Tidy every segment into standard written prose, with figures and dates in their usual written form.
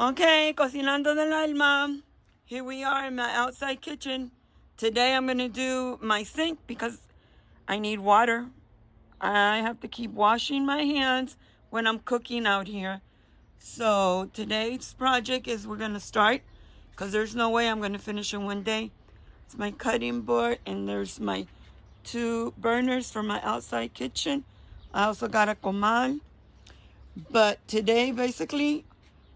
Okay, cocinando del alma. Here we are in my outside kitchen. Today I'm going to do my sink because I need water. I have to keep washing my hands when I'm cooking out here. So today's project is we're going to start because there's no way I'm going to finish in one day. It's my cutting board and there's my 2 burners for my outside kitchen. I also got a comal. But today basically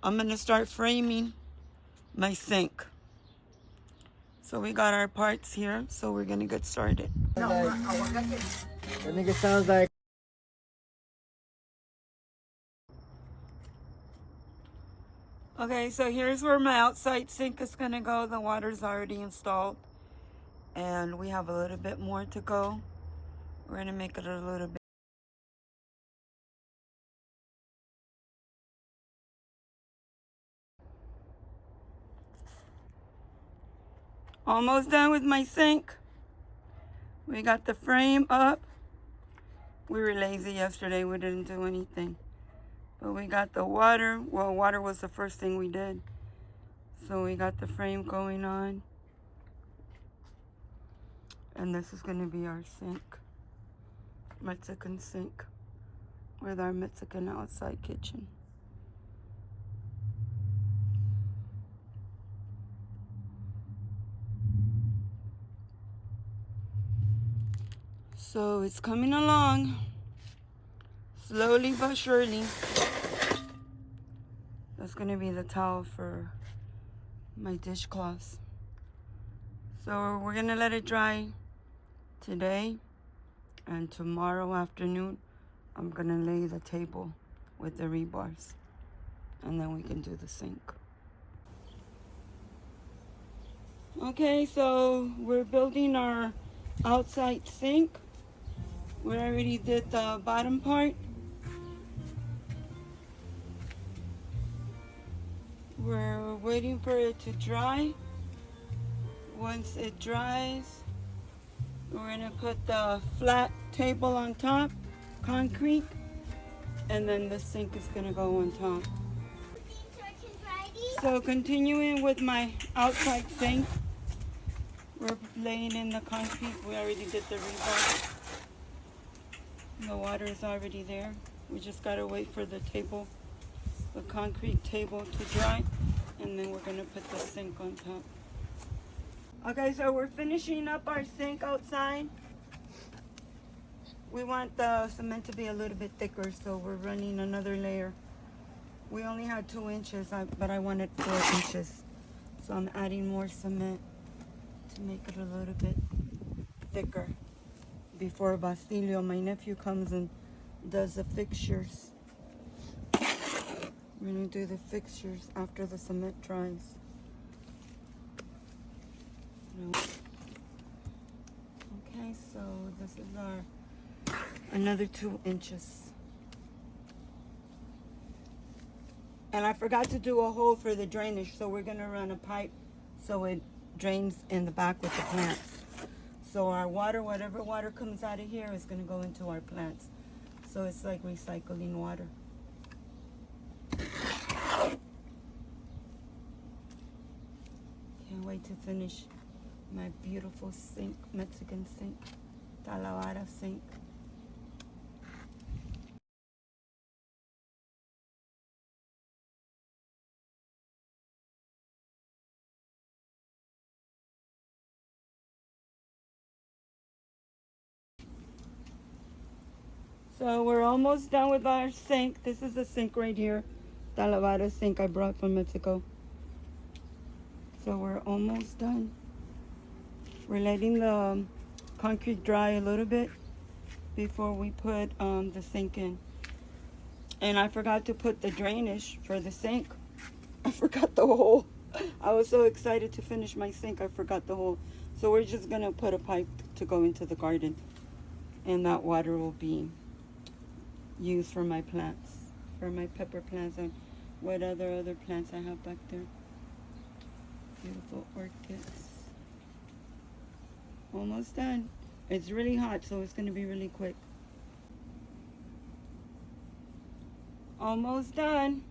I'm going to start framing my sink. So we got our parts here, so we're gonna get started. I think it sounds like. Okay, so here's where my outside sink is gonna go. The water's already installed, and we have a little bit more to go. We're gonna make it a little bit. Almost done with my sink. We got the frame up. We were lazy yesterday, we didn't do anything. But we got the water. Well, water was the first thing we did. So we got the frame going on. And this is gonna be our sink. Mexican sink with our Mexican outside kitchen. So it's coming along, slowly but surely. That's gonna be the towel for my dishcloths. So we're gonna let it dry today, and tomorrow afternoon I'm gonna lay the table with the rebars, and then we can do the sink. Okay, so we're building our outside sink. We already did the bottom part. We're waiting for it to dry. Once it dries, we're gonna put the flat table on top, concrete, and then the sink is gonna go on top. So continuing with my outside sink, we're laying in the concrete. We already did the rebar. The water is already there. We just gotta wait for the table, the concrete table to dry, and then we're gonna put the sink on top. Okay, so we're finishing up our sink outside. We want the cement to be a little bit thicker, so we're running another layer. We only had 2 inches, but I wanted 4 inches. So I'm adding more cement to make it a little bit thicker before Basilio, my nephew, comes and does the fixtures. We're gonna do the fixtures after the cement dries. Okay, so this is our another 2 inches. And I forgot to do a hole for the drainage, so we're gonna run a pipe so it drains in the back with the plants. So our water, whatever water comes out of here, is gonna go into our plants. So it's like recycling water. Can't wait to finish my beautiful sink, Mexican sink, Talavera sink. So we're almost done with our sink. This is the sink right here, Talavera sink I brought from Mexico. So we're almost done. We're letting the concrete dry a little bit before we put the sink in. And I forgot to put the drainage for the sink. I forgot the hole. I was so excited to finish my sink, I forgot the hole. So we're just gonna put a pipe to go into the garden, and that water will be used for my plants, for my pepper plants and what other plants I have back there. Beautiful orchids. Almost done. It's really hot, so it's gonna be really quick. Almost done.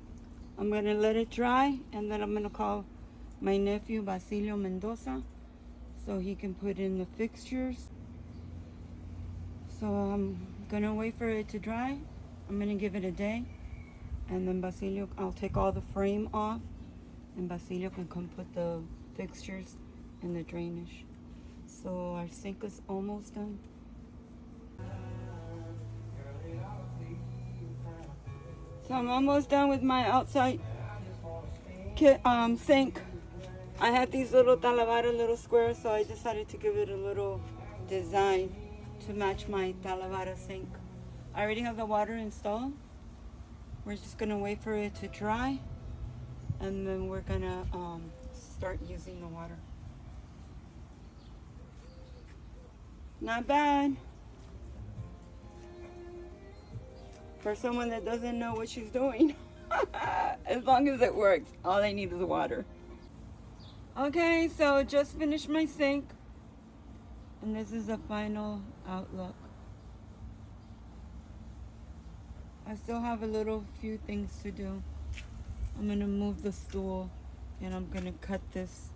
I'm gonna let it dry, and then I'm gonna call my nephew Basilio Mendoza so he can put in the fixtures. So I'm gonna wait for it to dry. I'm gonna give it a day, and then Basilio, I'll take all the frame off, and Basilio can come put the fixtures in the drainage. So our sink is almost done. So I'm almost done with my outside sink. I had these little Talavera little squares, so I decided to give it a little design to match my Talavera sink. I already have the water installed. We're just gonna wait for it to dry, and then we're gonna start using the water. Not bad. For someone that doesn't know what she's doing. As long as it works, all I need is water. Okay, so just finished my sink, and this is the final outlook. I still have a little few things to do. I'm gonna move the stool, and I'm gonna cut this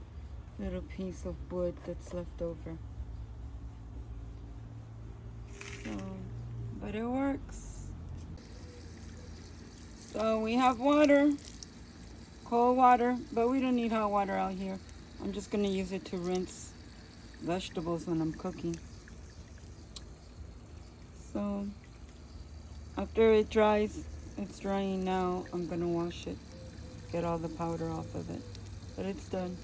little piece of wood that's left over. So, but it works. So we have water, cold water, but we don't need hot water out here. I'm just gonna use it to rinse vegetables when I'm cooking. So after it dries, it's drying now, I'm gonna wash it, get all the powder off of it. But it's done.